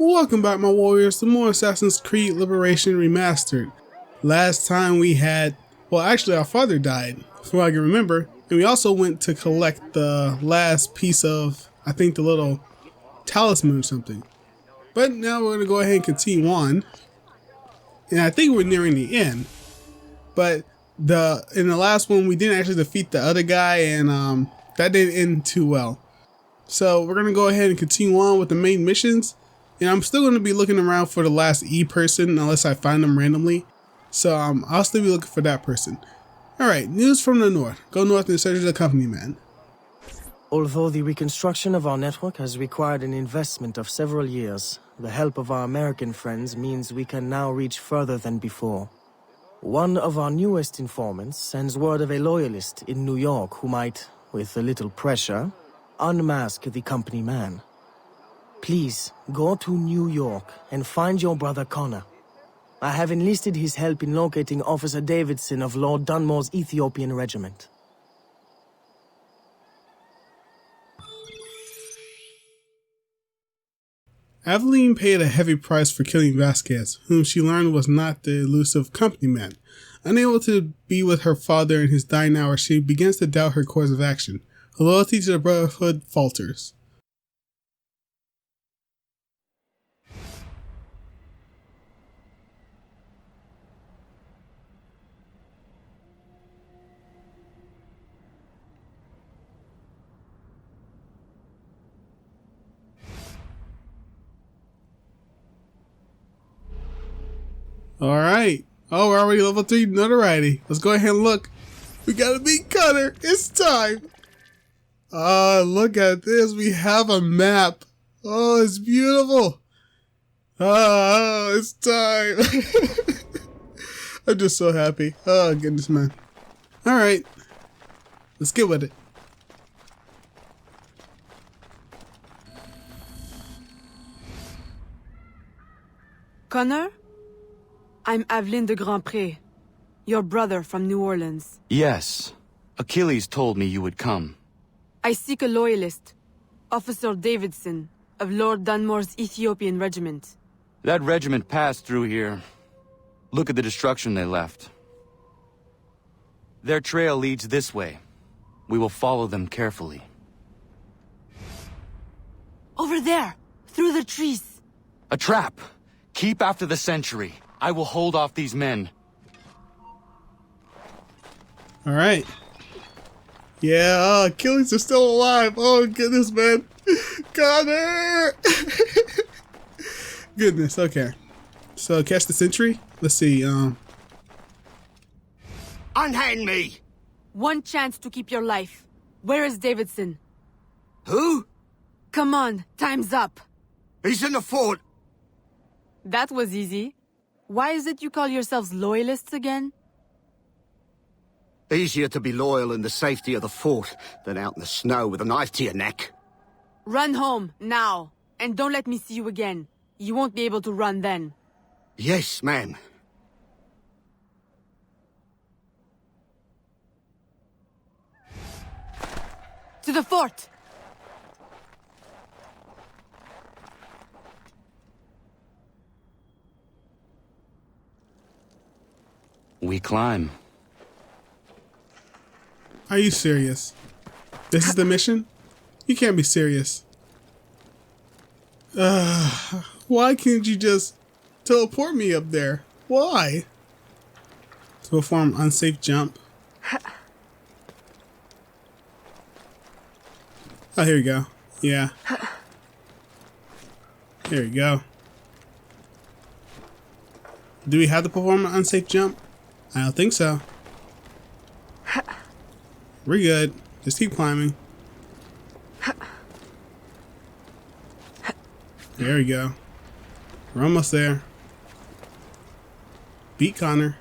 Welcome back, my warriors, to more Assassin's Creed Liberation Remastered. Last time we had, well, actually our father died, from what I can remember, and we also went to collect the last piece of, I think, the little talisman or something. But now we're going to go ahead and continue on, and I think we're nearing the end. But in the last one, we didn't actually defeat the other guy, and that didn't end too well. So we're going to go ahead and continue on with the main missions. And I'm still going to be looking around for the last E person unless I find them randomly. So I'll still be looking for that person. Alright, news from the north. Go north in search of the company man. Although the reconstruction of our network has required an investment of several years, the help of our American friends means we can now reach further than before. One of our newest informants sends word of a loyalist in New York who might, with a little pressure, unmask the company man. Please, go to New York and find your brother Connor. I have enlisted his help in locating Officer Davidson of Lord Dunmore's Ethiopian regiment. Aveline paid a heavy price for killing Vasquez, whom she learned was not the elusive company man. Unable to be with her father in his dying hour, she begins to doubt her course of action. Her loyalty to the Brotherhood falters. Alright. Oh, we're already level 3 notoriety. Let's go ahead and look. We gotta beat Connor. It's time. Look at this. We have a map. Oh, it's beautiful. Oh, it's time. I'm just so happy. Oh, goodness, man. Alright. Let's get with it. Connor? I'm Aveline de Grandpré, your brother from New Orleans. Yes. Achilles told me you would come. I seek a loyalist, Officer Davidson, of Lord Dunmore's Ethiopian regiment. That regiment passed through here. Look at the destruction they left. Their trail leads this way. We will follow them carefully. Over there, through the trees. A trap! Keep after the sentry. I will hold off these men. Alright. Yeah, Achilles is still alive. Oh, goodness, man. Connor! Goodness, okay. So, catch the sentry? Let's see, Unhand me! One chance to keep your life. Where is Davidson? Who? Come on, time's up. He's in the fort. That was easy. Why is it you call yourselves loyalists again? Easier to be loyal in the safety of the fort than out in the snow with a knife to your neck. Run home, now. And don't let me see you again. You won't be able to run then. Yes, ma'am. To the fort! We climb. are you serious? This is the mission? You can't be serious. Why can't you just teleport me up there? Why? To perform unsafe jump. Oh, here we go. Yeah. Here we go. Do we have to perform an unsafe jump? I don't think so. We're good. Just keep climbing. There we go. We're almost there. Beat Connor.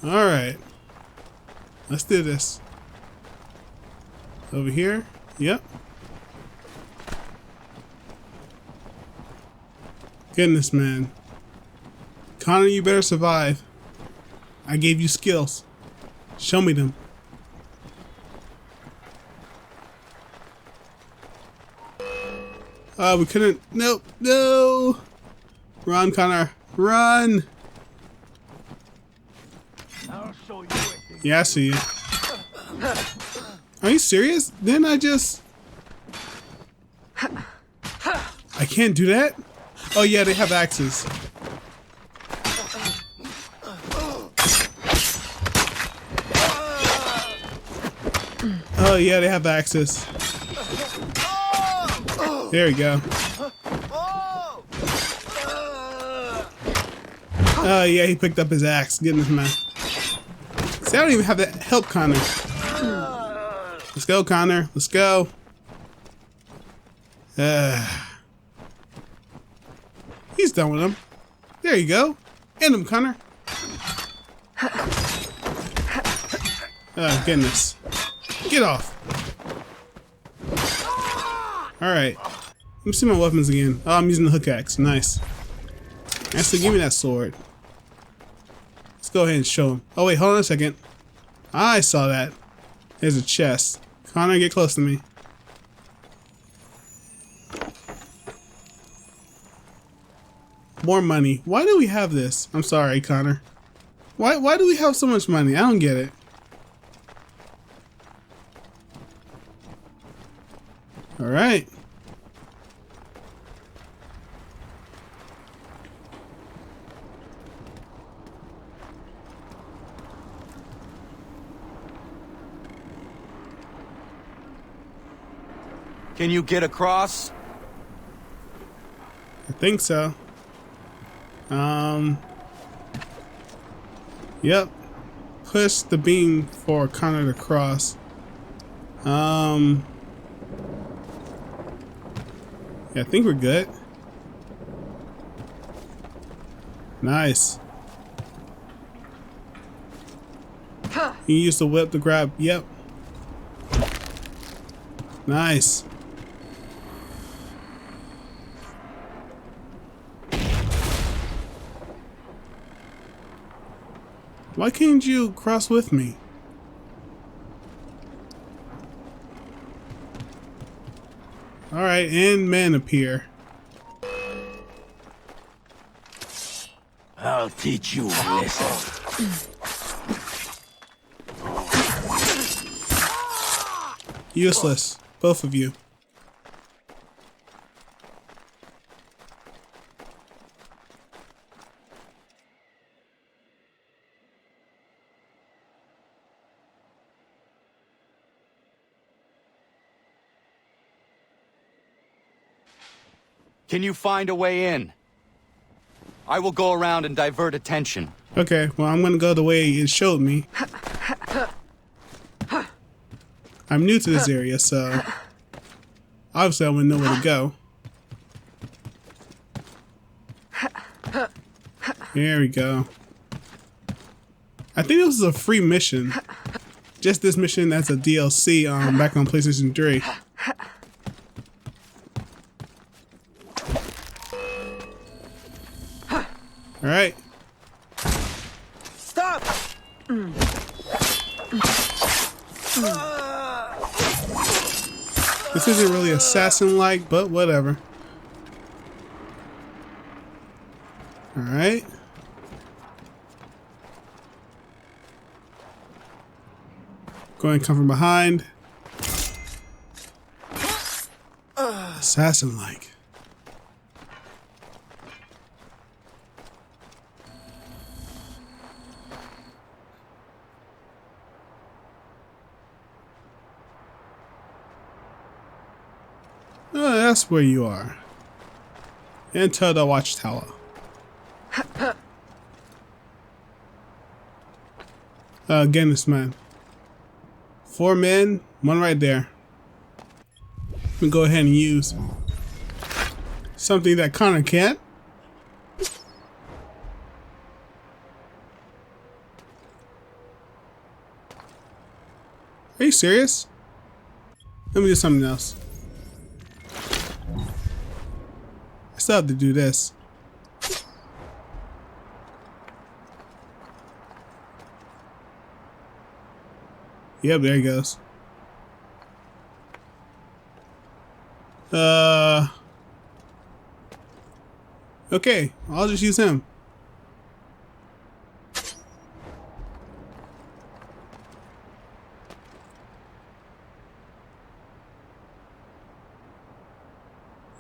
Alright. Let's do this. Over here? Yep. Goodness, man. Connor, you better survive. I gave you skills. Show me them. We couldn't. Nope. No. Run, Connor. Run. Yeah, I see you. Are you serious? Didn't I just... I can't do that? Oh yeah, they have axes. Oh yeah, they have axes. There we go. Oh yeah, he picked up his axe. Get in his mouth. See, I don't even have to help Connor. Let's go, Connor. Let's go. He's done with him. There you go. End him, Connor. Oh, goodness. Get off. Alright. Let me see my weapons again. Oh, I'm using the hook axe. Nice. Actually, give me that sword. Let's go ahead and show him. Oh, wait. Hold on a second. I saw that. There's a chest. Connor, get close to me. More money. Why do we have this? I'm sorry, Connor. Why do we have so much money? I don't get it. All right. Can you get across? I think so. Yep. Push the beam for Connor to cross. Yeah, I think we're good. Nice. You use the whip to grab. Yep. Nice. Why can't you cross with me? Alright, and men appear. I'll teach you a lesson. Useless, both of you. Can you find a way in? I will go around and divert attention. Okay, well, I'm gonna go the way it showed me. I'm new to this area, so obviously I wouldn't know where to go. There we go. I think this is a free mission. Just this mission as a DLC back on PlayStation 3. Alright. Stop! This isn't really assassin-like, but whatever. Alright. Go ahead and come from behind. Assassin-like. Oh, that's where you are. Enter the watchtower. Again, this man. 4 men, 1 right there. We go ahead and use something that Connor can't. Are you serious? Let me do something else. I still have to do this. Yep, there he goes. Okay, I'll just use him.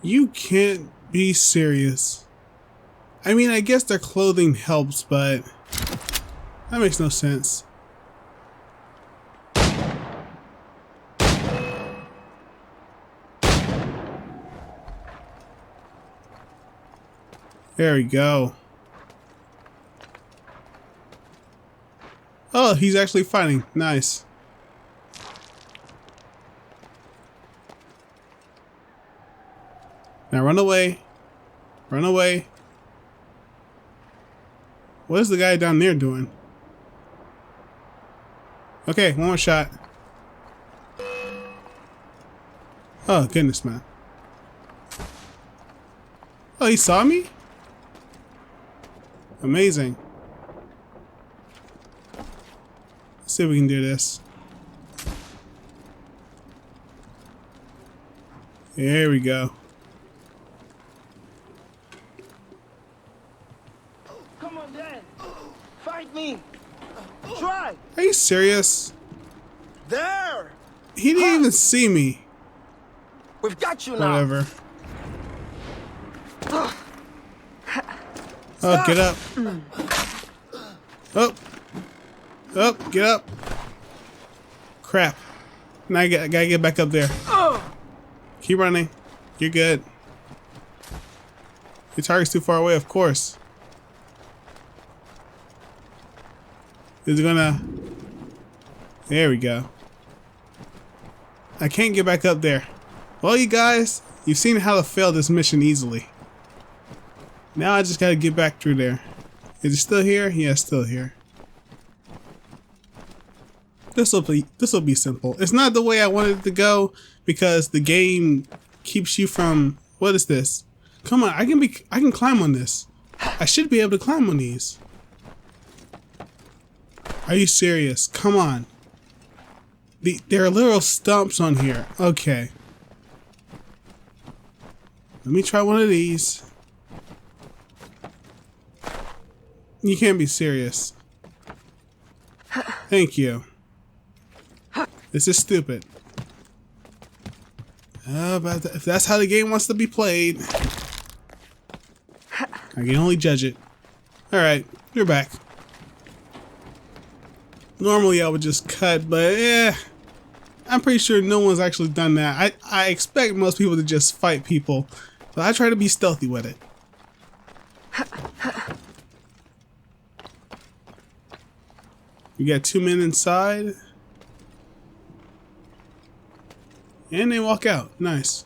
You can't be serious. I mean, I guess their clothing helps, but that makes no sense. There we go. Oh, he's actually fighting. Nice. Now run away. Run away. What is the guy down there doing? Okay, one more shot. Oh, goodness, man. Oh, he saw me? Amazing. Let's see if we can do this. There we go. Come on, Dad. Fight me. Try. Are you serious? There. He didn't even see me. We've got you now. Whatever. Oh, get up. Oh. Oh, get up. Crap. Now I gotta get back up there. Keep running. You're good. Your target's too far away, of course. Is it gonna... There we go. I can't get back up there. Well, you guys, you've seen how to fail this mission easily. Now I just gotta get back through there. Is it still here? Yeah, it's still here. This'll be simple. It's not the way I wanted it to go because the game keeps you from... What is this? Come on, I can climb on this. I should be able to climb on these. Are you serious? Come on. There are little stumps on here. Okay. Let me try one of these. You can't be serious. Thank you. This is stupid. But if that's how the game wants to be played, I can only judge it. Alright, you're back. Normally I would just cut, but yeah, I'm pretty sure no one's actually done that. I expect most people to just fight people, but I try to be stealthy with it. We got 2 men inside. And they walk out. Nice.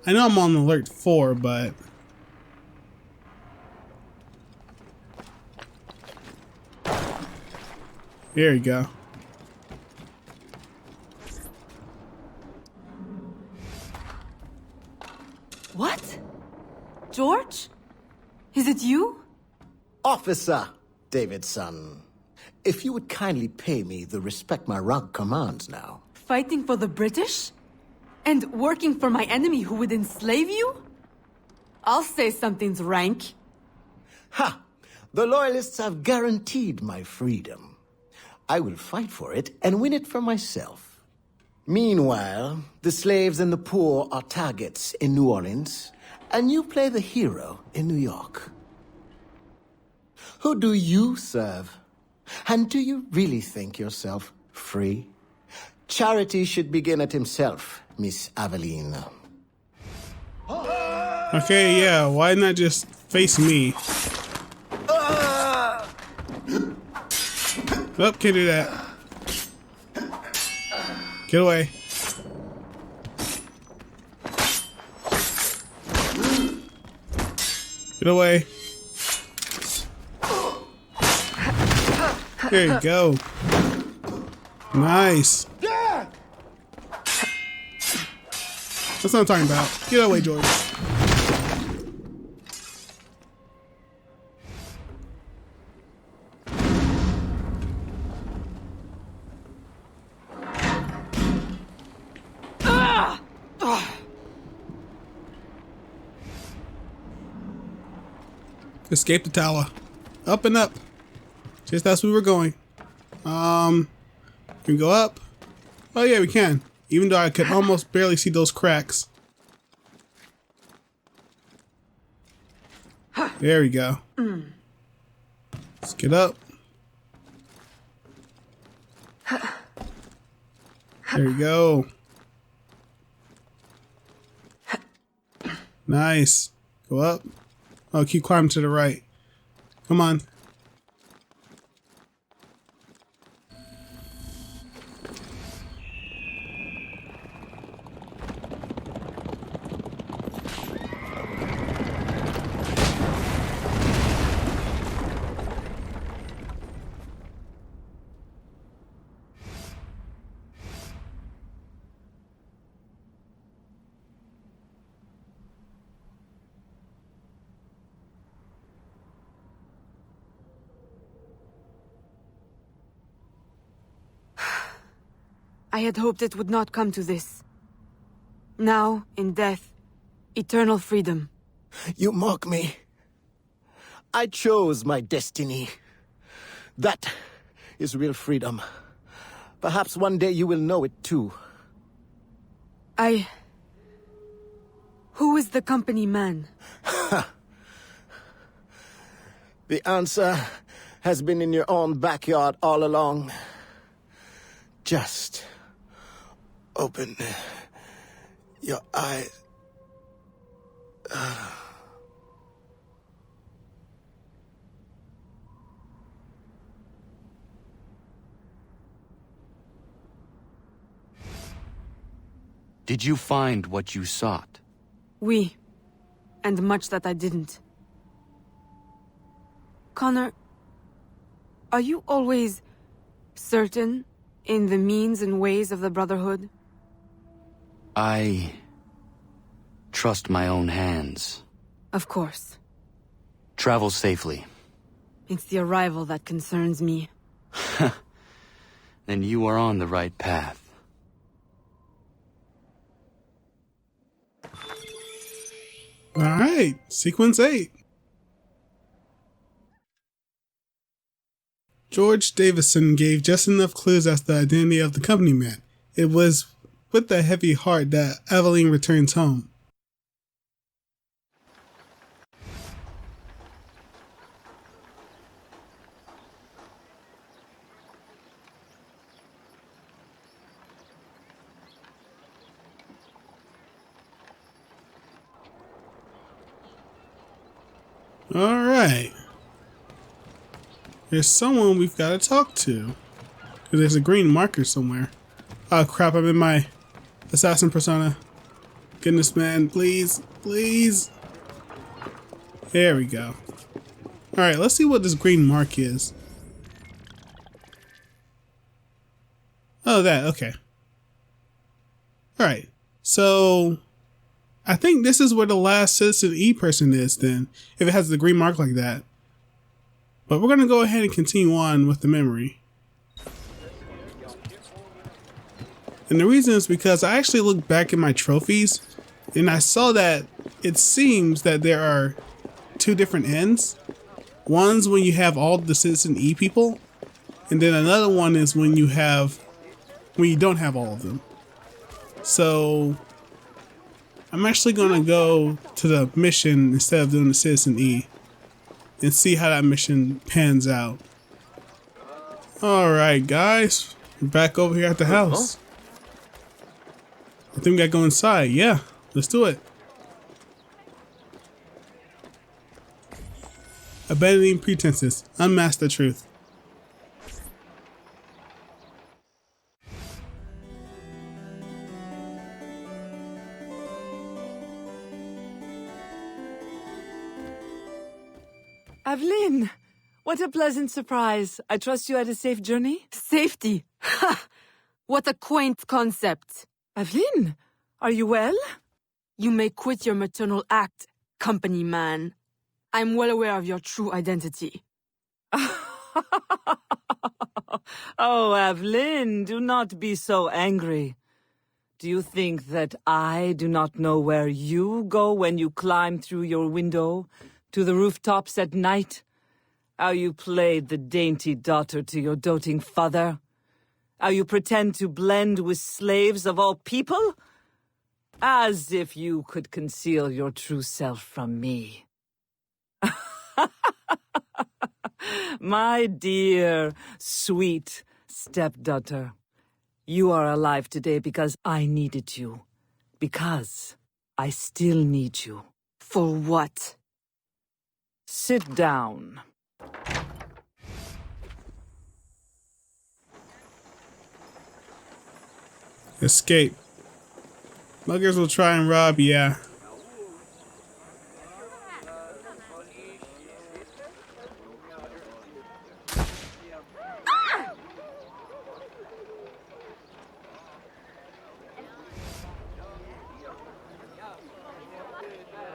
I know I'm on alert 4, but... There you go. What? George? Is it you? Officer Davidson, if you would kindly pay me the respect my rank commands now. Fighting for the British? And working for my enemy who would enslave you? I'll say something's rank. Ha! The Loyalists have guaranteed my freedom. I will fight for it and win it for myself. Meanwhile, the slaves and the poor are targets in New Orleans, and you play the hero in New York. Who do you serve? And do you really think yourself free? Charity should begin at himself, Miss Aveline. Okay, yeah, why not just face me? Oh, can't do that. Get away. Get away. There you go. Nice. That's what I'm talking about. Get away, George. Escape the tower. Up and up. Just as we were going. Can we go up? Oh yeah, we can. Even though I could almost barely see those cracks. There we go. Let's get up. There we go. Nice. Go up. Oh, keep climbing to the right. Come on. I had hoped it would not come to this. Now, in death, eternal freedom. You mock me. I chose my destiny. That is real freedom. Perhaps one day you will know it too. Who is the company man? The answer has been in your own backyard all along. Just open your eyes. Did you find what you sought? We. And much that I didn't. Connor, are you always certain in the means and ways of the Brotherhood? I trust my own hands. Of course. Travel safely. It's the arrival that concerns me. Then you are on the right path. Alright, sequence 8. George Davison gave just enough clues as to the identity of the company man. It was with a heavy heart that Evelyn returns home. Alright. There's someone we've got to talk to. There's a green marker somewhere. Oh crap, I'm in my assassin persona. Goodness man, please, please. There we go. Alright, let's see what this green mark is. Oh, that, okay. Alright, so I think this is where the last Citizen E person is then, if it has the green mark like that. But we're going to go ahead and continue on with the memory. And the reason is because I actually looked back at my trophies and I saw that it seems that there are two different ends. One's when you have all the Citizen E people, and then another one is when you don't have all of them. So I'm actually going to go to the mission instead of doing the Citizen E and see how that mission pans out. Alright guys, we're back over here at the house. I think we gotta go inside. Yeah, let's do it. Abandoning pretenses, unmask the truth. Aveline! What a pleasant surprise. I trust you had a safe journey? Safety! Ha! What a quaint concept. Aveline, are you well? You may quit your maternal act, company man. I'm well aware of your true identity. Oh, Aveline, do not be so angry. Do you think that I do not know where you go when you climb through your window To the rooftops at night? How you played the dainty daughter to your doting father? How you pretend to blend with slaves of all people? As if you could conceal your true self from me. My dear, sweet stepdaughter, you are alive today because I needed you. Because I still need you. For what? Sit down. Escape. Muggers will try and rob, yeah.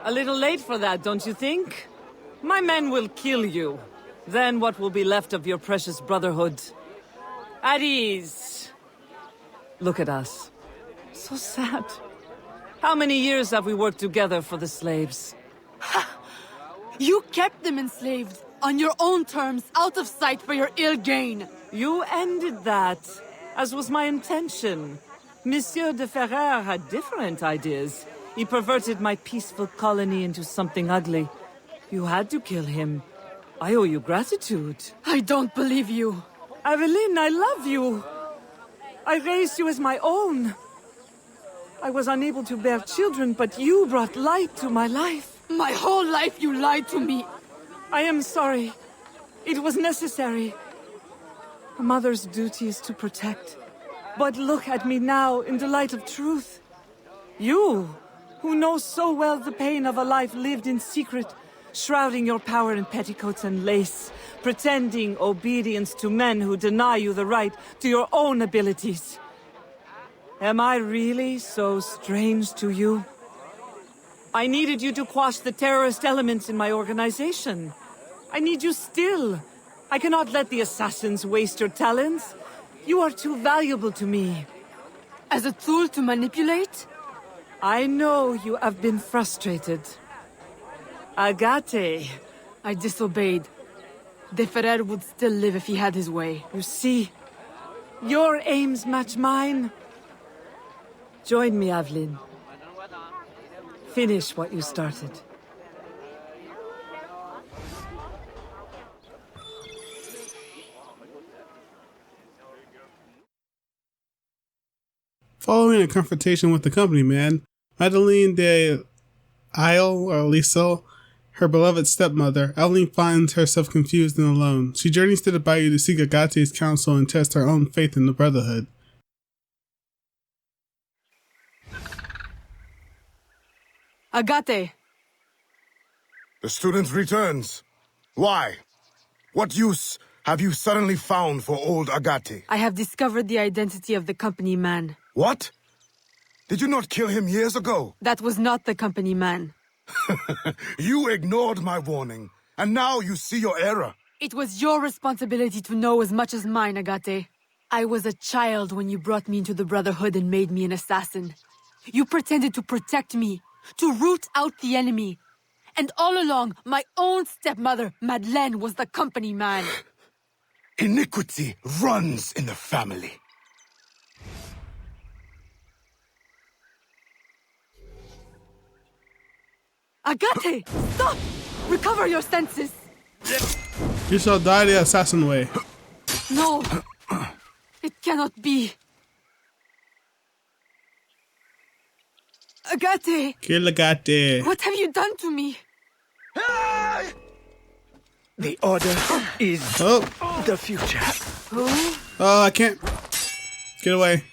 A little late for that, don't you think? My men will kill you. Then what will be left of your precious brotherhood? At ease. Look at us. So sad. How many years have we worked together for the slaves? You kept them enslaved, on your own terms, out of sight for your ill gain. You ended that, as was my intention. Monsieur de Ferrer had different ideas. He perverted my peaceful colony into something ugly. You had to kill him. I owe you gratitude. I don't believe you. Aveline, I love you. I raised you as my own. I was unable to bear children, but you brought light to my life. My whole life you lied to me. I am sorry. It was necessary. A mother's duty is to protect. But look at me now in the light of truth. You, who know so well the pain of a life lived in secret, shrouding your power in petticoats and lace, pretending obedience to men who deny you the right to your own abilities. Am I really so strange to you? I needed you to quash the terrorist elements in my organization. I need you still. I cannot let the assassins waste your talents. You are too valuable to me. As a tool to manipulate? I know you have been frustrated. Agate. I disobeyed. De Ferrer would still live if he had his way. You see, your aims match mine. Join me, Aveline. Finish what you started. Following a confrontation with the company man, Madeleine de Isle, or Liesel, her beloved stepmother, Aveline finds herself confused and alone. She journeys to the bayou to seek Agate's counsel and test her own faith in the Brotherhood. Agate! The student returns. Why? What use have you suddenly found for old Agate? I have discovered the identity of the company man. What? Did you not kill him years ago? That was not the company man. You ignored my warning, and now you see your error. It was your responsibility to know as much as mine, Agate. I was a child when you brought me into the Brotherhood and made me an assassin. You pretended to protect me, to root out the enemy. And all along, my own stepmother, Madeleine, was the company man. Iniquity runs in the family. Agate! Stop! Recover your senses! You shall die the assassin way. No! It cannot be! Agate! Kill Agate. What have you done to me? The order is the future. Oh, I can't. Get away.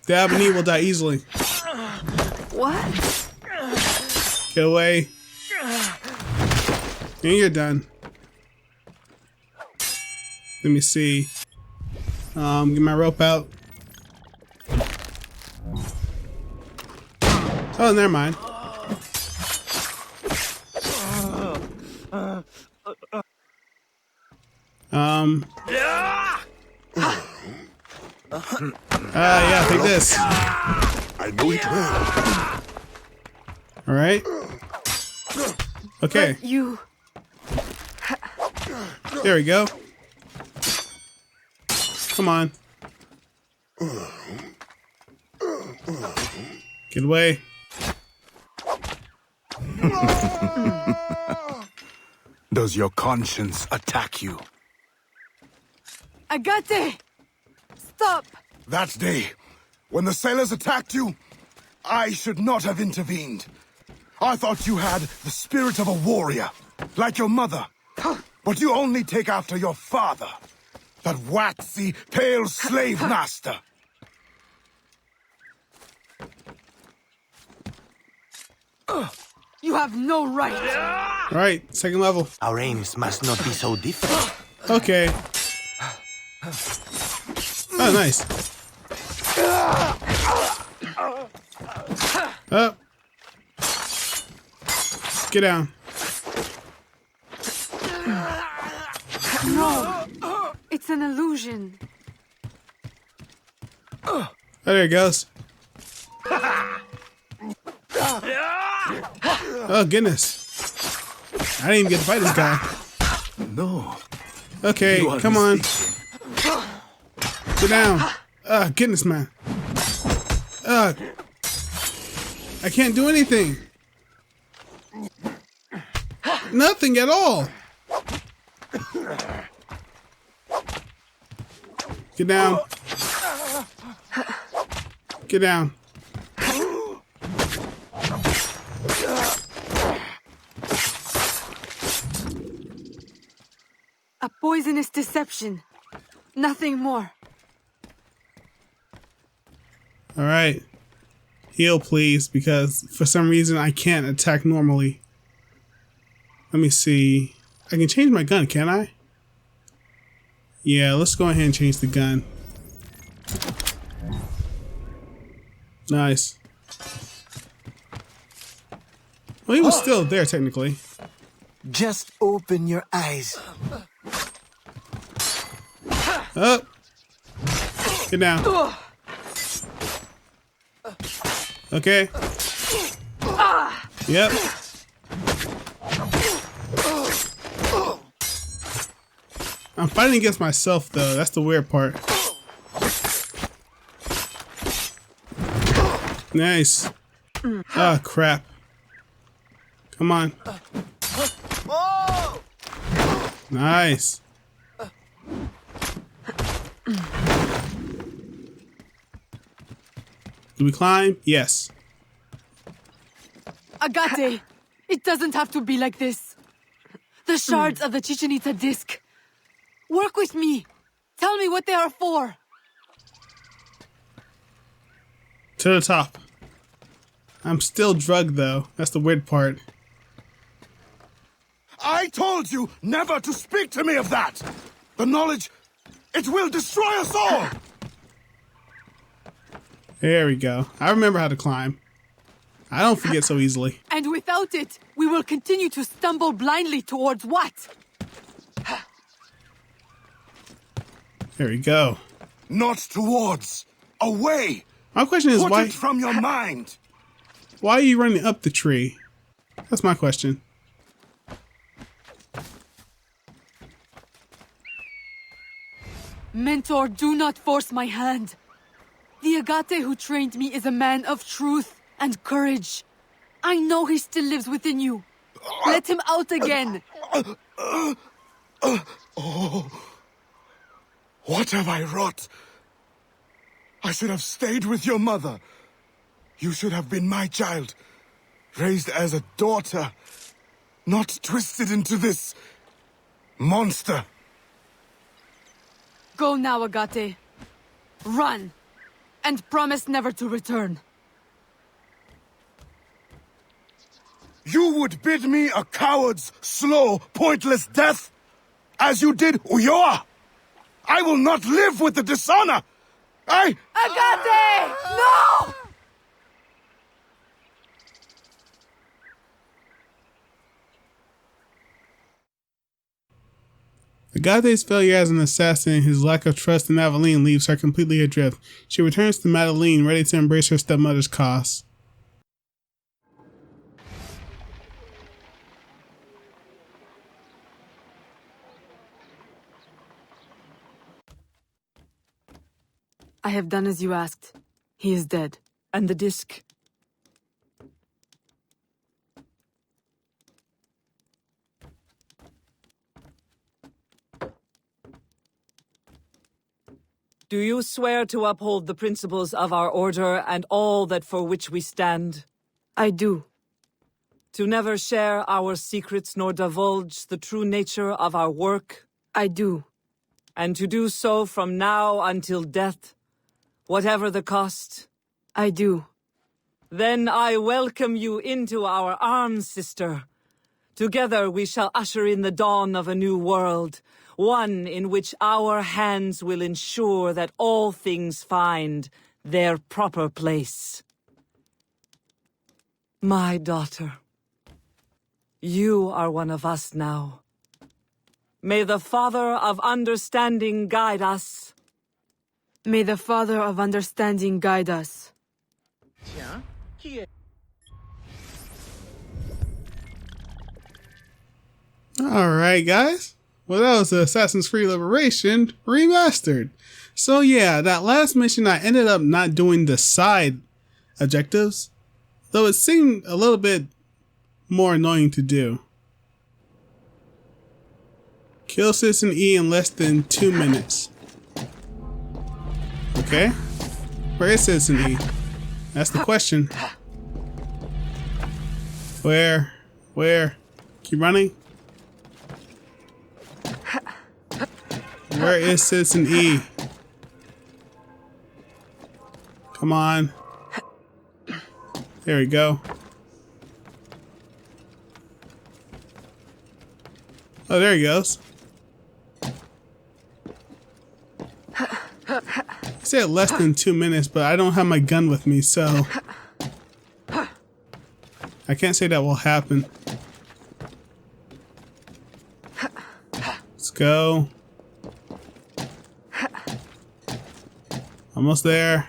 The Ebony will die easily. What? Get away. And you're done. Let me see. Get my rope out. Oh, never mind. Yeah, take this. I know it well. Alright. Okay. But you... There we go. Come on. Get away. Does your conscience attack you? Agate! Stop! That day, when the sailors attacked you, I should not have intervened. I thought you had the spirit of a warrior, like your mother. But you only take after your father, that waxy, pale slave master. You have no right! Alright, second level. Our aims must not be so different. Okay. Oh, nice. Up. Get down. No! It's an illusion. Oh, there it goes. Oh, goodness. I didn't even get to fight this guy. No. Okay, come on. Get down. Goodness, man. I can't do anything. Nothing at all. Get down. Get down. A poisonous deception. Nothing more. Alright. Heal, please, because for some reason I can't attack normally. Let me see. I can change my gun, can I? Yeah, let's go ahead and change the gun. Nice. Well, he was still there, technically. Just open your eyes. Up. Get down. Okay. Yep. I'm fighting against myself, though. That's the weird part. Nice. Ah, crap. Come on. Nice. Do we climb? Yes. Agate! It doesn't have to be like this. The shards of the Chichen Itza disc. Work with me. Tell me what they are for. To the top. I'm still drugged, though. That's the weird part. I told you never to speak to me of that! The knowledge, it will destroy us all! There we go. I remember how to climb. I don't forget so easily. And without it, we will continue to stumble blindly towards what? There we go. Not towards. Away! My question is, Put why it from your mind! Why are you running up the tree? That's my question. Mentor, do not force my hand. The Agate who trained me is a man of truth and courage. I know he still lives within you. Let him out again. Oh. What have I wrought? I should have stayed with your mother. You should have been my child, raised as a daughter, not twisted into this monster. Go now, Agate. Run, and promise never to return. You would bid me a coward's slow, pointless death, as you did Ulloa. I will not live with the dishonor. Agate! No! Agate's failure as an assassin and his lack of trust in Aveline leaves her completely adrift. She returns to Madeline, ready to embrace her stepmother's cause. I have done as you asked. He is dead. And the disc? Do you swear to uphold the principles of our order and all that for which we stand? I do. To never share our secrets nor divulge the true nature of our work? I do. And to do so from now until death, whatever the cost? I do. Then I welcome you into our arms, sister. Together we shall usher in the dawn of a new world, one in which our hands will ensure that all things find their proper place. My daughter, you are one of us now. May the Father of Understanding guide us. May the Father of Understanding guide us. Alright, guys. Well, that was Assassin's Creed Liberation Remastered. So yeah, that last mission I ended up not doing the side objectives, though it seemed a little bit more annoying to do. Kill Citizen E in less than 2 minutes. Okay. Where is Citizen E? That's the question. Where? Keep running. Where is Citizen E? Come on. There we go. Oh, there he goes. I said less than 2 minutes, but I don't have my gun with me, so I can't say that will happen. Let's go. Almost there.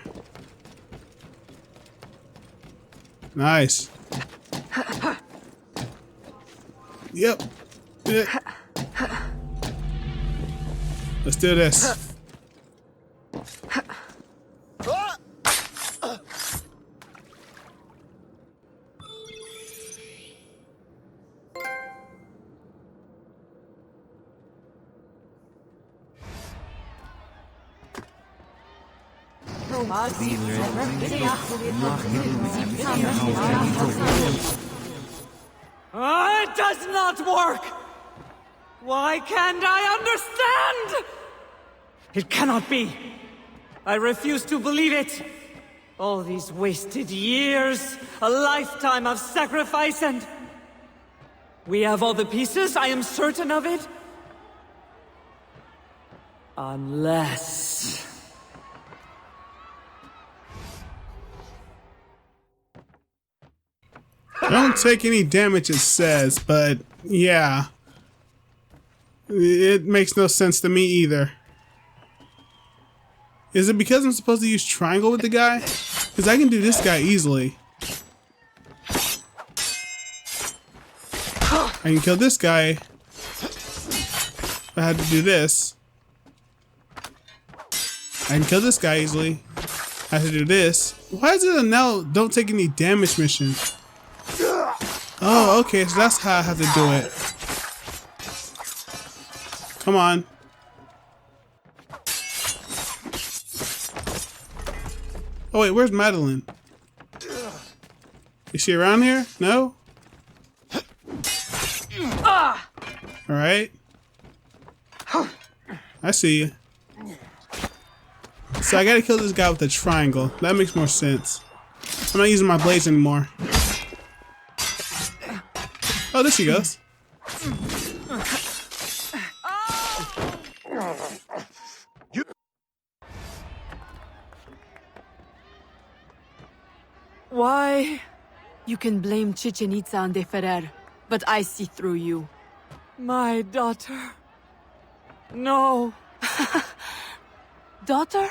Nice. Yep. Let's do this. It does not work! Why can't I understand? It cannot be. I refuse to believe it. All these wasted years, a lifetime of sacrifice, and... We have all the pieces, I am certain of it. Unless... Don't take any damage, it says, but yeah. It makes no sense to me either. Is it because I'm supposed to use triangle with the guy? Because I can do this guy easily. I can kill this guy. If I had to do this. I can kill this guy easily. I have to do this. Why is it a now don't take any damage mission? Oh, okay, so that's how I have to do it. Come on. Oh wait, where's Madeline? Is she around here? No? Alright. I see you. So I gotta kill this guy with a triangle. That makes more sense. I'm not using my blades anymore. Oh, there she goes. Why? You can blame Chichen Itza and De Ferrer, but I see through you. My daughter. No. Daughter?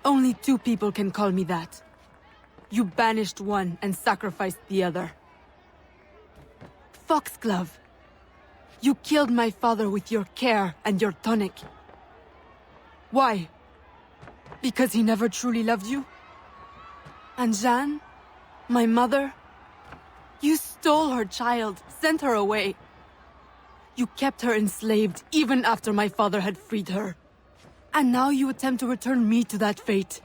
Only 2 people can call me that. You banished one and sacrificed the other. Foxglove. You killed my father with your care and your tonic. Why? Because he never truly loved you? And Jeanne, my mother, you stole her child, sent her away. You kept her enslaved even after my father had freed her. And now you attempt to return me to that fate.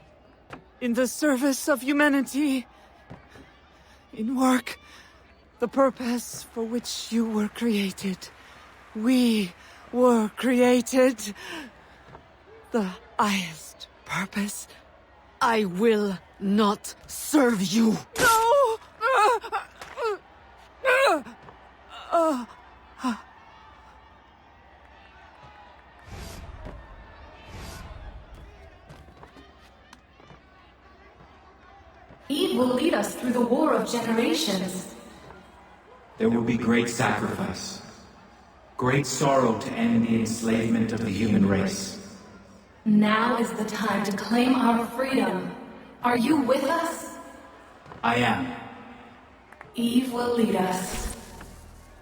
In the service of humanity, in work, the purpose for which you were created. We were created. The highest purpose. I will not serve you. No! Eve will lead us through the war of generations. There will be great sacrifice, great sorrow to end the enslavement of the human race. Now is the time to claim our freedom. Are you with us? I am. Eve will lead us.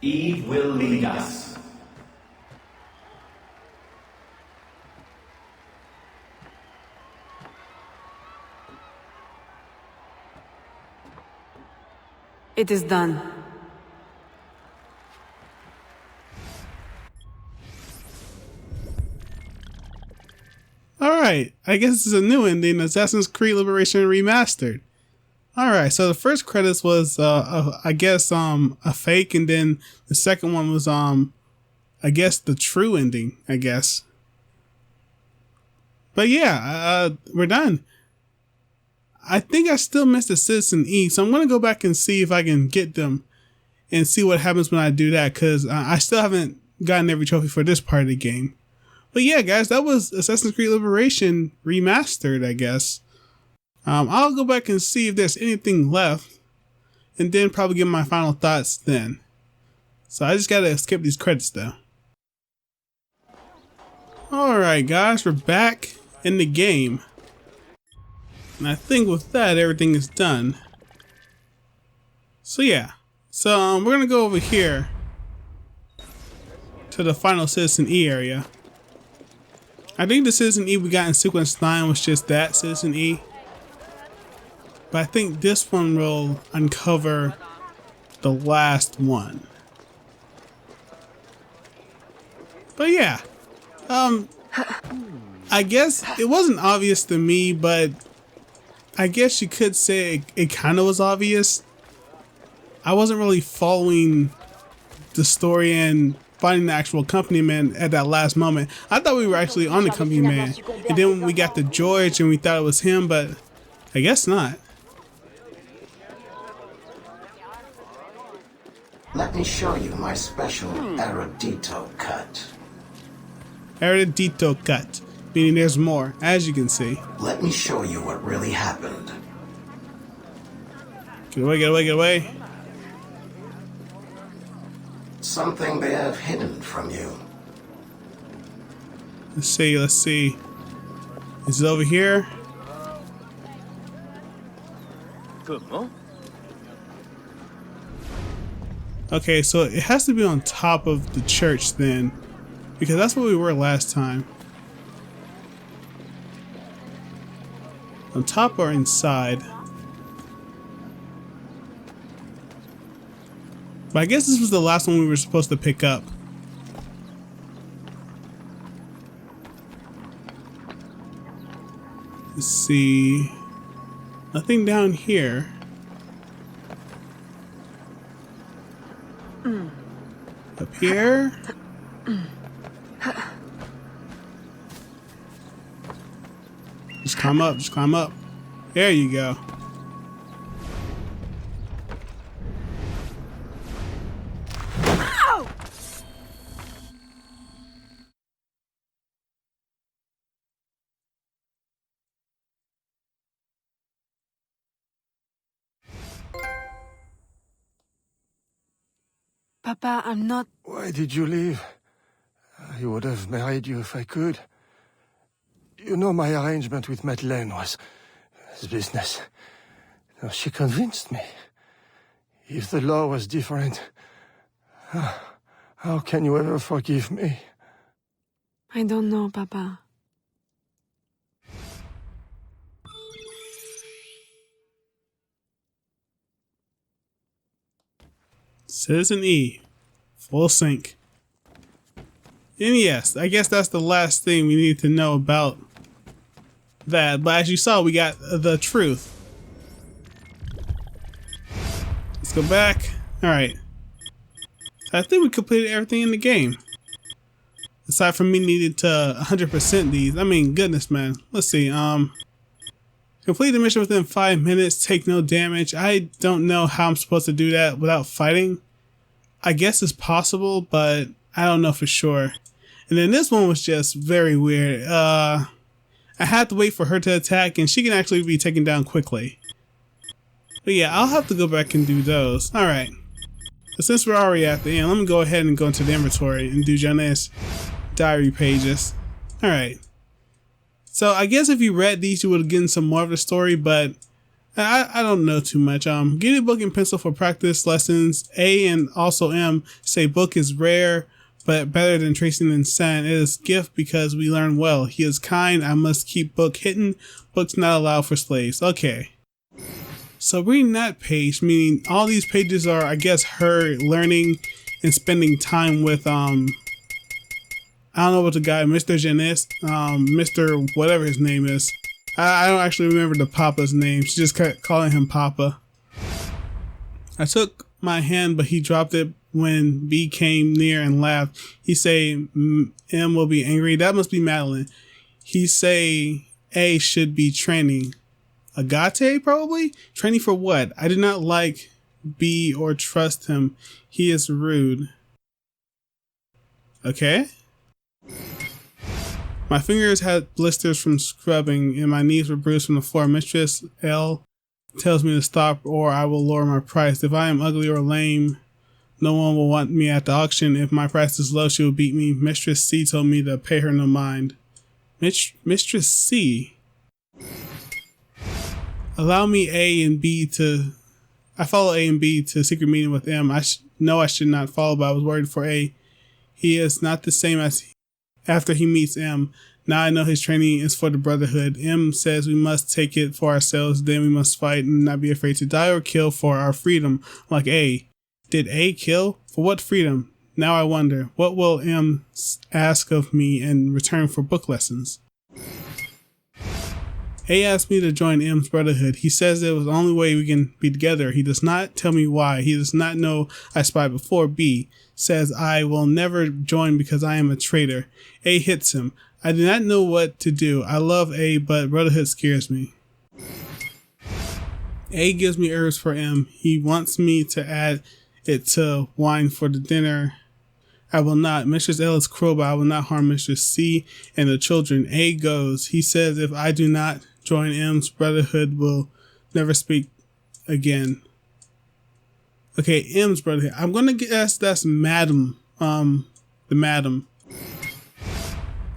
Eve will lead us. It is done. Alright, I guess this is a new ending, Assassin's Creed Liberation Remastered. Alright, so the first credits was, I guess, a fake, and then the second one was, I guess, the true ending, I guess. But yeah, we're done. I think I still missed the Citizen E, so I'm going to go back and see if I can get them and see what happens when I do that, because I still haven't gotten every trophy for this part of the game. But yeah, guys, that was Assassin's Creed Liberation Remastered, I guess. I'll go back and see if there's anything left, and then probably give my final thoughts then. So I just gotta skip these credits though. Alright guys, we're back in the game. And I think with that, everything is done. So yeah. So we're gonna go over here to the final Citizen E area. I think the Citizen E we got in Sequence 9 was just that Citizen E. But I think this one will uncover the last one. But yeah. I guess it wasn't obvious to me, but I guess you could say it kind of was obvious. I wasn't really following the story and finding the actual company man at that last moment. I thought we were actually on the company man, and then we got to George and we thought it was him, but I guess not. Let me show you my special Erudito cut. Erudito cut, meaning there's more, as you can see. Let me show you what really happened. Get away, get away, get away. Something they have hidden from you. Let's see, let's see. Is it over here? Okay, so it has to be on top of the church then, because that's where we were last time. On top or inside? But I guess this was the last one we were supposed to pick up. Let's see. Nothing down here. Up here. Just climb up, just climb up. There you go. Papa, I'm not... Why did you leave? I would have married you if I could. You know, my arrangement with Madeleine was business. No, she convinced me. If the law was different, how can you ever forgive me? I don't know, Papa. Citizen E. Full sync. And yes, I guess that's the last thing we need to know about that. But as you saw, we got the truth. Let's go back. Alright. I think we completed everything in the game. Aside from me needing to 100% these. I mean, goodness, man. Let's see. Complete the mission within 5 minutes. Take no damage. I don't know how I'm supposed to do that without fighting. I guess it's possible, but I don't know for sure. And then this one was just very weird. I had to wait for her to attack, and she can actually be taken down quickly. But yeah, I'll have to go back and do those. Alright. But since we're already at the end, let me go ahead and go into the inventory and do Janae's diary pages. Alright. So I guess if you read these, you would have gotten some more of the story, but I don't know too much. Get a book and pencil for practice lessons. A and also M say book is rare, but better than tracing and sand. It is gift because we learn well. He is kind. I must keep book hidden. Books not allowed for slaves. Okay. So reading that page, meaning all these pages are, I guess, her learning and spending time with, I don't know what the guy, Mr. Janice, Mr. whatever his name is. I don't actually remember the Papa's name. She just kept calling him Papa. I took my hand, but he dropped it when B came near and laughed. He say M will be angry. That must be Madeline. He say A should be training. Agate, probably? Training for what? I do not like B or trust him. He is rude. Okay. My fingers had blisters from scrubbing and my knees were bruised from the floor. Mistress L tells me to stop or I will lower my price. If I am ugly or lame, no one will want me at the auction. If my price is low, she will beat me. Mistress C told me to pay her no mind. Mistress C. Allow me A and B to... I follow A and B to secret meeting with M. I know I should not follow, but I was worried for A. He is not the same as after he meets M. Now I know his training is for the Brotherhood. M says we must take it for ourselves, then we must fight and not be afraid to die or kill for our freedom, like A. Did A kill? For what freedom? Now I wonder, what will M ask of me in return for book lessons? A asked me to join M's Brotherhood. He says it was the only way we can be together. He does not tell me why. He does not know I spied before. B says I will never join because I am a traitor. A hits him. I do not know what to do. I love A, but Brotherhood scares me. A gives me herbs for M. He wants me to add it to wine for the dinner. I will not. Mistress L is cruel, but I will not harm Mistress C and the children. A goes. He says if I do not join M's Brotherhood, will never speak again. Okay, M's Brotherhood. I'm gonna guess that's Madam. The Madam.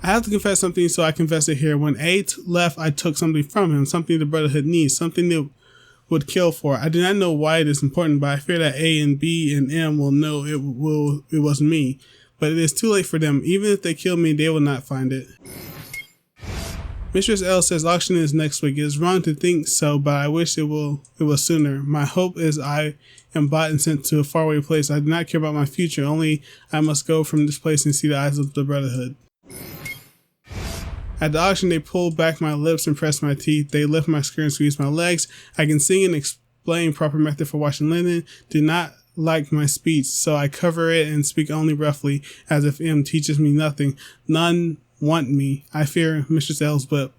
I have to confess something, so I confess it here. When A left, I took something from him, something the Brotherhood needs, something that would kill for. I do not know why it is important, but I fear that A and B and M will know it was me. But it is too late for them. Even if they kill me, they will not find it. Mistress L says auction is next week. It is wrong to think so, but I wish it was sooner. My hope is I am bought and sent to a faraway place. I do not care about my future, only I must go from this place and see the eyes of the Brotherhood. At the auction, they pull back my lips and press my teeth. They lift my skirt and squeeze my legs. I can sing and explain proper method for washing linen. Do not like my speech, so I cover it and speak only roughly, as if M teaches me nothing. None want me. I fear Mistress L's whip.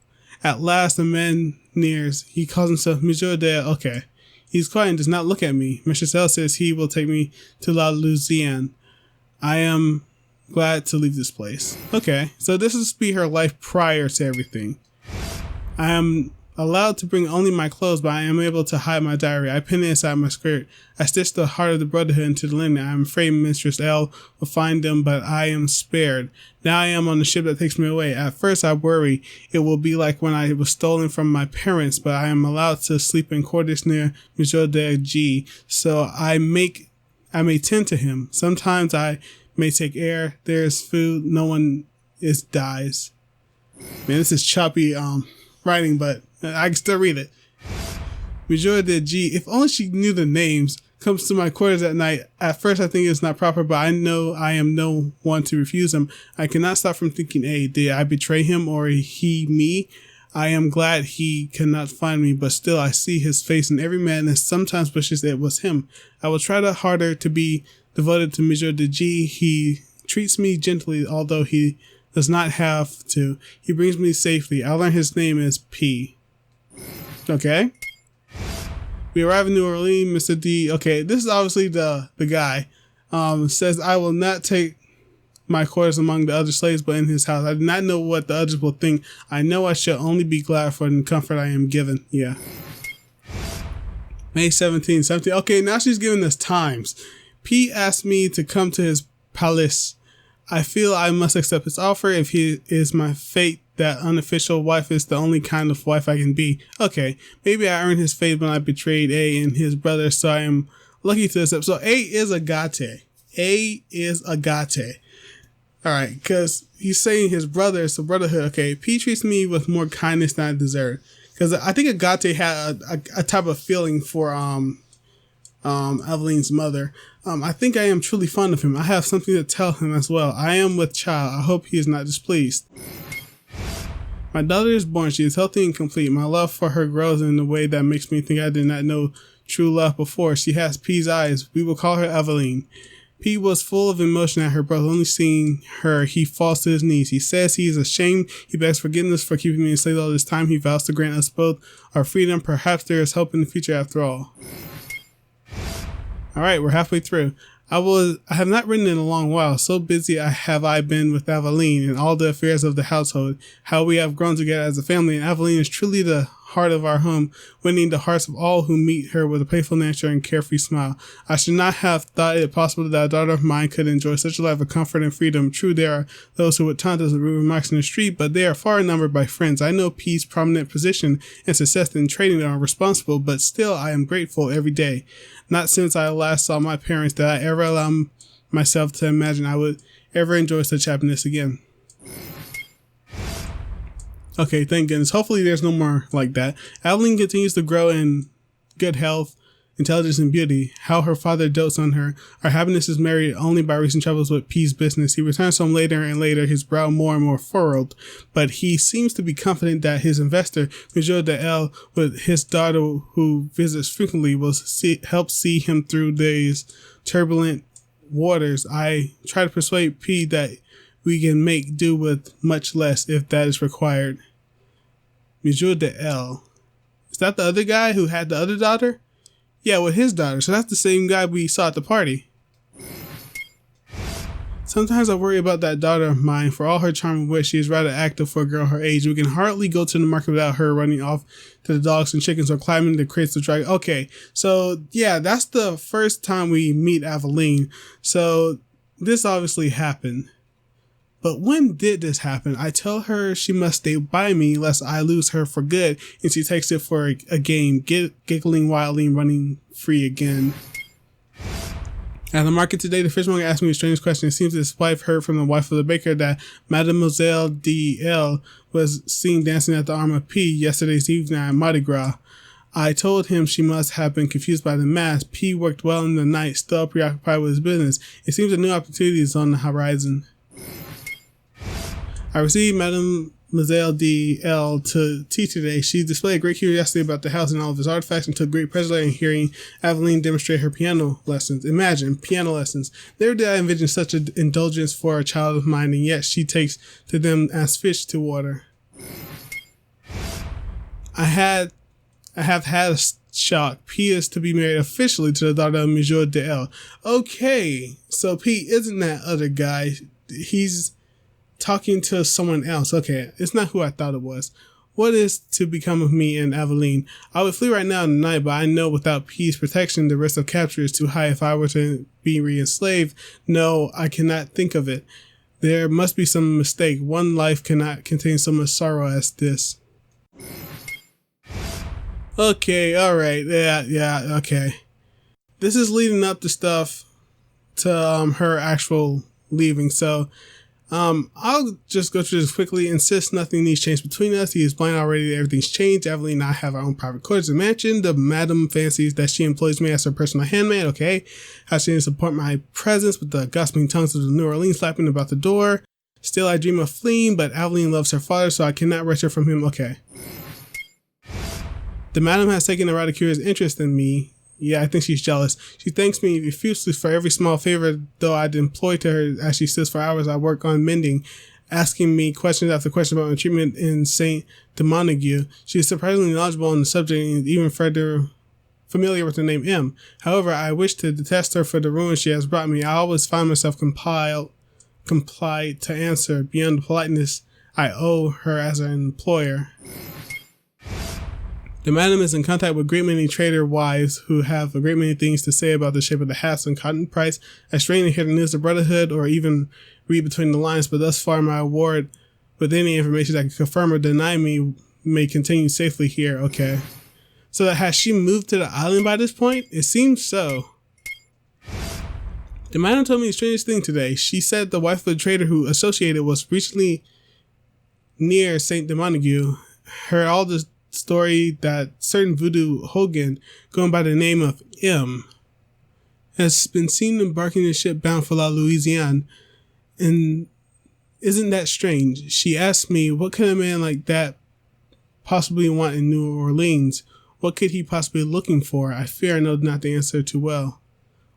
At last, the man nears. He calls himself Monsieur de... Okay. He's quiet and does not look at me. Mistress L says he will take me to La Louisiane. I am glad to leave this place. Okay, so this is to be her life prior to everything. I am allowed to bring only my clothes, but I am able to hide my diary. I pin it inside my skirt. I stitch the heart of the Brotherhood into the linen. I am afraid Mistress L will find them, but I am spared. Now I am on the ship that takes me away. At first I worry it will be like when I was stolen from my parents, but I am allowed to sleep in quarters near Monsieur de G, so I may tend to him. Sometimes I may take air. There's food. No one dies. Man, this is choppy writing, but I can still read it. Monsieur de G. If only she knew the names. comes to my quarters at night. At first I think it's not proper, but I know I am no one to refuse him. I cannot stop from thinking, hey, did I betray him or he me? I am glad he cannot find me, but still I see his face in every man and sometimes wishes it was him. I will try harder to be devoted to Monsieur de G. He treats me gently, although he does not have to. He brings me safely. I learn his name is P. Okay. We arrive in New Orleans. Mr. D. Okay, this is obviously the guy. Says, I will not take my quarters among the other slaves, but in his house. I do not know what the others will think. I know I shall only be glad for the comfort I am given. Yeah. May 17. Okay, now she's giving us times. P asked me to come to his palace. I feel I must accept his offer. If he is my fate, that unofficial wife is the only kind of wife I can be. Okay, maybe I earned his fate when I betrayed A and his brother, so I am lucky to accept. So A is agate. A is agate. Alright, because he's saying his brother is the brotherhood. Okay, P treats me with more kindness than I deserve. Because I think agate had a type of feeling for Eveline's mother. I think I am truly fond of him. I have something to tell him as well. I am with child. I hope he is not displeased. My daughter is born. She is healthy and complete. My love for her grows in a way that makes me think I did not know true love before. She has P's eyes. We will call her Eveline. P was full of emotion at her brother. Only seeing her, he falls to his knees. He says he is ashamed. He begs forgiveness for keeping me enslaved all this time. He vows to grant us both our freedom. Perhaps there is hope in the future after all. Alright, we're halfway through. I have not written in a long while. So busy have I been with Aveline and all the affairs of the household, how we have grown together as a family, and Aveline is truly the heart of our home, winning the hearts of all who meet her with a playful nature and carefree smile. I should not have thought it possible that a daughter of mine could enjoy such a life of comfort and freedom. True, there are those who would taunt us with rude remarks in the street, but they are far outnumbered by friends. I know P's prominent position and success in trading are responsible, but still I am grateful every day. Not since I last saw my parents did I ever allow myself to imagine I would ever enjoy such happiness again. Okay, thank goodness. Hopefully there's no more like that. Aveline continues to grow in good health, intelligence, and beauty. How her father dotes on her. Our happiness is married only by recent troubles with P's business. He returns home later and later, his brow more and more furrowed, but he seems to be confident that his investor, Monsieur de L, with his daughter who visits frequently, will help see him through these turbulent waters. I try to persuade P that we can make do with much less if that is required. Monsieur de L. Is that the other guy who had the other daughter? Yeah, with his daughter. So that's the same guy we saw at the party. Sometimes I worry about that daughter of mine. For all her charm and wit, she is rather active for a girl her age. We can hardly go to the market without her running off to the dogs and chickens or climbing the crates to try. Okay, so yeah, that's the first time we meet Aveline. So this obviously happened. But when did this happen? I tell her she must stay by me lest I lose her for good, and she takes it for a game, giggling wildly and running free again. At the market today, the fishmonger asked me a strange question. It seems his wife heard from the wife of the baker that Mademoiselle D.L. was seen dancing at the arm of P yesterday's evening at Mardi Gras. I told him she must have been confused by the mask. P worked well in the night, still preoccupied with his business. It seems a new opportunity is on the horizon. I received Mademoiselle D.L. to tea today. She displayed great curiosity about the house and all of its artifacts and took great pleasure in hearing Aveline demonstrate her piano lessons. Imagine, piano lessons. Never did I envision such an indulgence for a child of mine, and yet she takes to them as fish to water. I have had a shock. P is to be married officially to the daughter of Monsieur de L. Okay, so P isn't that other guy. He's talking to someone else. Okay, it's not who I thought it was. What is to become of me and Aveline? I would flee right now in the night, but I know without P's protection, the risk of capture is too high. If I were to be re-enslaved, no, I cannot think of it. There must be some mistake. One life cannot contain so much sorrow as this. Okay, alright, yeah, okay. This is leading up to stuff to her actual leaving, so I'll just go through this quickly. Insist nothing needs change between us. He is blind already that everything's changed. Evelyn and I have our own private quarters and mansion. The madam fancies that she employs me as her personal handmaid. Okay. How she didn't support my presence with the gossiping tongues of the New Orleans slapping about the door. Still, I dream of fleeing, but Evelyn loves her father, so I cannot wrench her from him. Okay. The madam has taken a rather curious interest in me. Yeah, I think she's jealous. She thanks me profusely for every small favor, though I'd employ to her as she sits for hours. I work on mending, asking me questions after questions about my treatment in St. Domingue. She is surprisingly knowledgeable on the subject and even further familiar with the name M. However, I wish to detest her for the ruin she has brought me. I always find myself complied to answer beyond the politeness I owe her as an employer. The madam is in contact with a great many trader wives who have a great many things to say about the shape of the hats and cotton price. I strain to hear the news of Brotherhood or even read between the lines, but thus far my award with any information that can confirm or deny me may continue safely here. Okay. So has she moved to the island by this point? It seems so. The madam told me the strangest thing today. She said the wife of the trader who associated was recently near St. Domingue. Heard all the story that certain voodoo Hogan, going by the name of M, has been seen embarking a ship bound for La Louisiane. And isn't that strange? She asked me, what could a man like that possibly want in New Orleans? What could he possibly be looking for? I fear I know not the answer too well.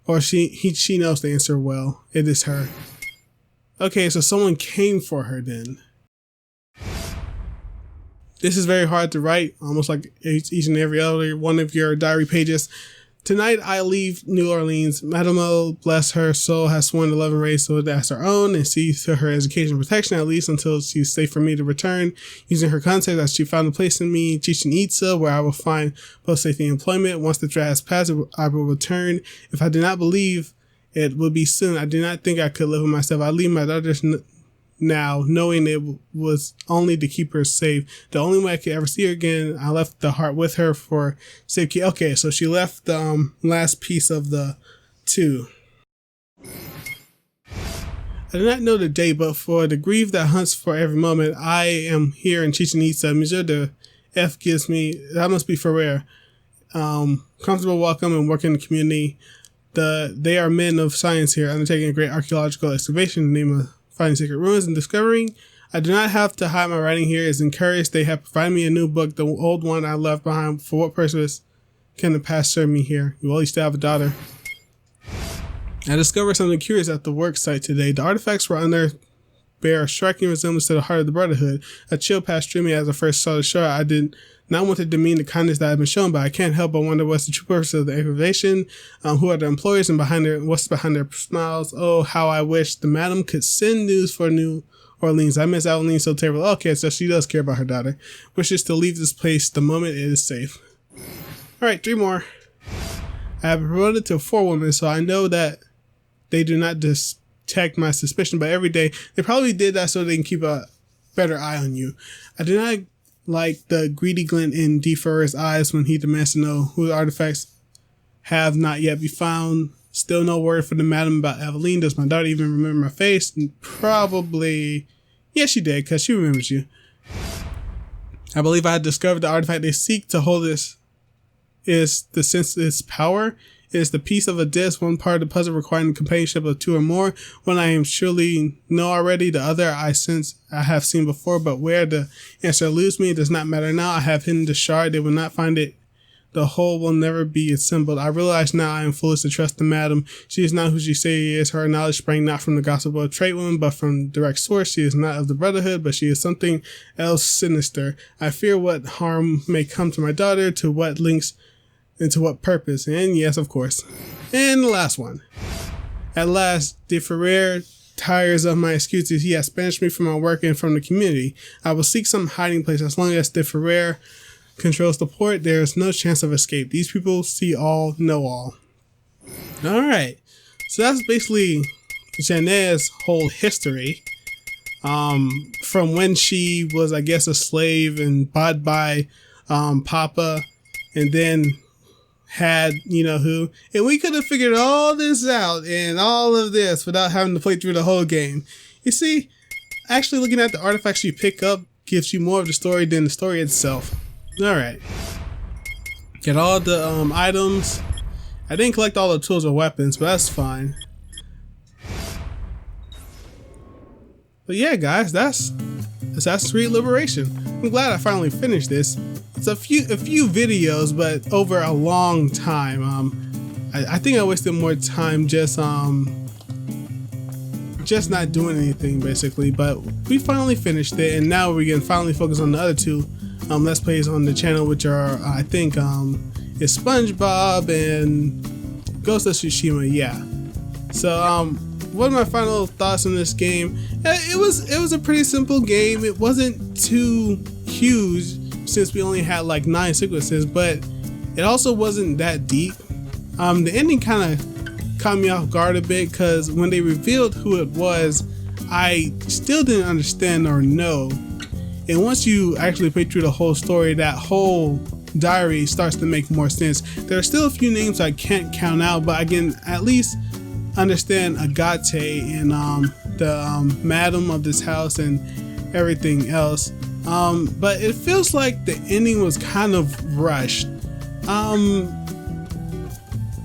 Or she knows the answer well. It is her. Okay, so someone came for her then. This is very hard to write, almost like each and every other one of your diary pages. Tonight, I leave New Orleans. Madame, bless her soul, has sworn to love and raise so that's her own and see to her education and protection, at least until she's safe for me to return. Using her contact, as she found a place in me, Chichen Itza, where I will find both safety and employment. Once the threat has passed, I will return. If I do not believe it will be soon, I do not think I could live with myself. I leave my daughters now, knowing it was only to keep her safe. The only way I could ever see her again, I left the heart with her for safety. Okay, so she left the last piece of the 2. I do not know the date, but for the grief that hunts for every moment, I am here in Chichen Itza. Monsieur de F gives me, that must be for rare, comfortable welcome and work in the community. They are men of science here, undertaking a great archaeological excavation in the name of finding secret ruins and discovering. I do not have to hide my writing here. Is encouraged. They have provided me a new book. The old one I left behind. For what purpose can the past serve me here? Well, you still have a daughter. I discovered something curious at the work site today. The artifacts were unearthed bear a striking resemblance to the heart of the Brotherhood. A chill passed through me as I first saw the shore. I did not want to demean the kindness that I've been shown, but I can't help but wonder what's the true purpose of the excavation. Who are the employers and what's behind their smiles? Oh, how I wish the madam could send news for New Orleans. I miss Evelyn so terribly. Okay, so she does care about her daughter. Wishes to leave this place the moment it is safe. All right, 3 more. I have been promoted to 4 women, so I know that they do not detect my suspicion, but every day they probably did that so they can keep a better eye on you. I do not like the greedy glint in Deferrer's eyes when he demands to know who the artifacts have not yet been found. Still no word from the madam about Evelyn. Does my daughter even remember my face? Probably. Yes, she did, because she remembers you. I believe I had discovered the artifact they seek to hold this is the sense of its power. It is the piece of a disc, one part of the puzzle requiring the companionship of 2 or more. One I am surely know already, the other I have seen before, but where the answer eludes me, it does not matter now. I have hidden the shard. They will not find it. The whole will never be assembled. I realize now I am foolish to trust the madam. She is not who she say she is. Her knowledge sprang not from the gossip of a trade woman, but from direct source. She is not of the Brotherhood, but she is something else sinister. I fear what harm may come to my daughter, to what links and to what purpose. And yes, of course. And the last one. At last, De Ferrer tires of my excuses. He has banished me from my work and from the community. I will seek some hiding place. As long as De Ferrer controls the port, there is no chance of escape. These people see all, know all. Alright. So that's basically Jeanette's whole history. From when she was, I guess, a slave and bought by Papa, and then had you know who, and we could have figured all this out and all of this without having to play through the whole game. You see, actually looking at the artifacts you pick up gives you more of the story than the story itself. Alright. Get all the items. I didn't collect all the tools or weapons, but that's fine. But yeah, guys, that's Assassin's Creed Liberation. I'm glad I finally finished this. It's a few videos, but over a long time. I think I wasted more time just not doing anything basically. But we finally finished it, and now we can finally focus on the other two Let's Plays on the channel, which are I think is SpongeBob and Ghost of Tsushima. Yeah. So what are my final thoughts on this game? It was a pretty simple game. It wasn't too huge since we only had like 9 sequences, but it also wasn't that deep. The ending kind of caught me off guard a bit because when they revealed who it was, I still didn't understand or know. And once you actually play through the whole story, that whole diary starts to make more sense. There are still a few names I can't count out, but I can at least understand Agate and the madam of this house and everything else. But it feels like the ending was kind of rushed.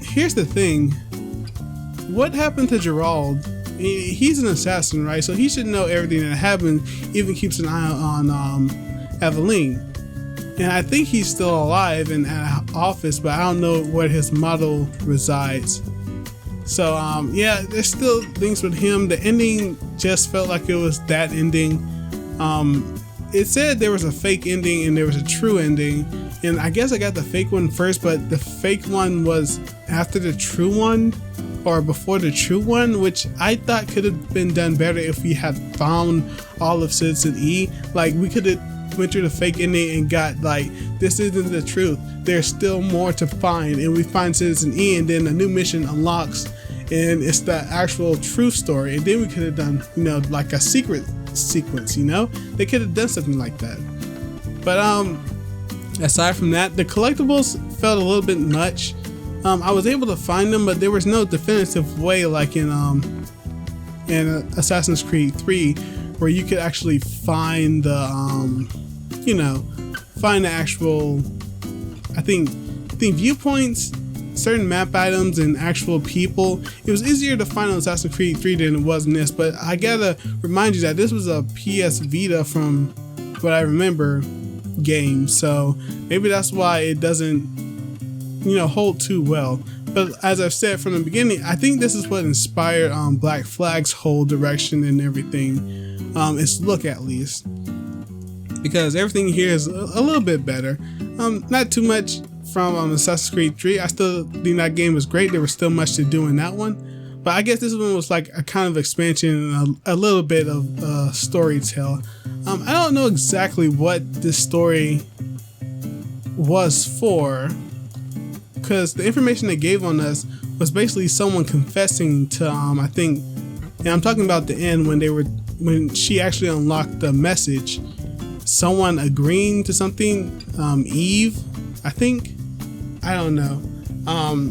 Here's the thing. What happened to Gerald? He's an assassin, right? So he should know everything that happened, even keeps an eye on Eveline. And I think he's still alive and at office, but I don't know where his model resides. So yeah, there's still things with him. The ending just felt like it was that ending. It said there was a fake ending and there was a true ending, and I guess I got the fake one first, but the fake one was after the true one or before the true one, which I thought could have been done better if we had found all of Citizen E. Like, we could have went through the fake ending and got like, this isn't the truth, there's still more to find, and we find Citizen E, and then a new mission unlocks and it's the actual true story, and then we could have done, you know, like a secret sequence, you know? They could have done something like that. But aside from that, the collectibles felt a little bit much. I was able to find them, but there was no definitive way like in Assassin's Creed 3 where you could actually find the you know, find the actual, I think viewpoints, certain map items, and actual people. It was easier to find on Assassin's Creed 3 than it was in this, but I gotta remind you that this was a PS Vita, from what I remember, game, so maybe that's why it doesn't, you know, hold too well. But as I've said from the beginning, I think this is what inspired Black Flag's whole direction and everything, its look at least, because everything here is a little bit better. Not too much from Assassin's Creed 3. I still think that game was great. There was still much to do in that one, but I guess this one was like a kind of expansion and a little bit of story tale. I don't know exactly what this story was for, because the information they gave on us was basically someone confessing to I think, and I'm talking about the end when she actually unlocked the message, someone agreeing to something, Eve, I think. I don't know.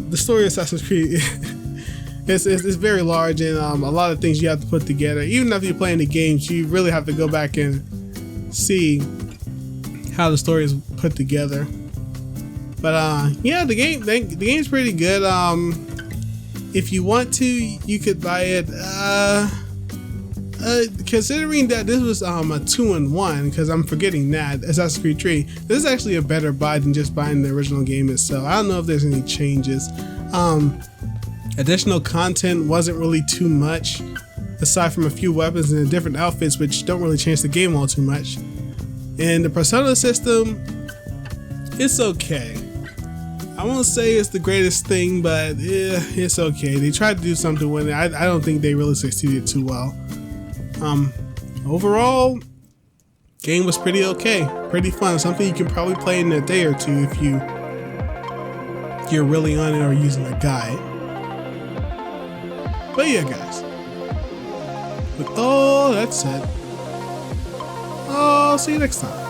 The story of Assassin's Creed is very large, and a lot of things you have to put together. Even if you're playing the games, you really have to go back and see how the story is put together. But yeah, the game's pretty good. If you want to, you could buy it. Considering that this was a 2-in-1, because I'm forgetting that Assassin's Creed 3, this is actually a better buy than just buying the original game itself. I don't know if there's any changes. Additional content wasn't really too much, aside from a few weapons and different outfits, which don't really change the game all too much. And the persona system, it's okay. I won't say it's the greatest thing, but it's okay. They tried to do something with it. I don't think they really succeeded too well. Overall, game was pretty okay, pretty fun. Something you can probably play in a day or two if you're really on it or using a guide. But yeah, guys, with all that said, I'll see you next time.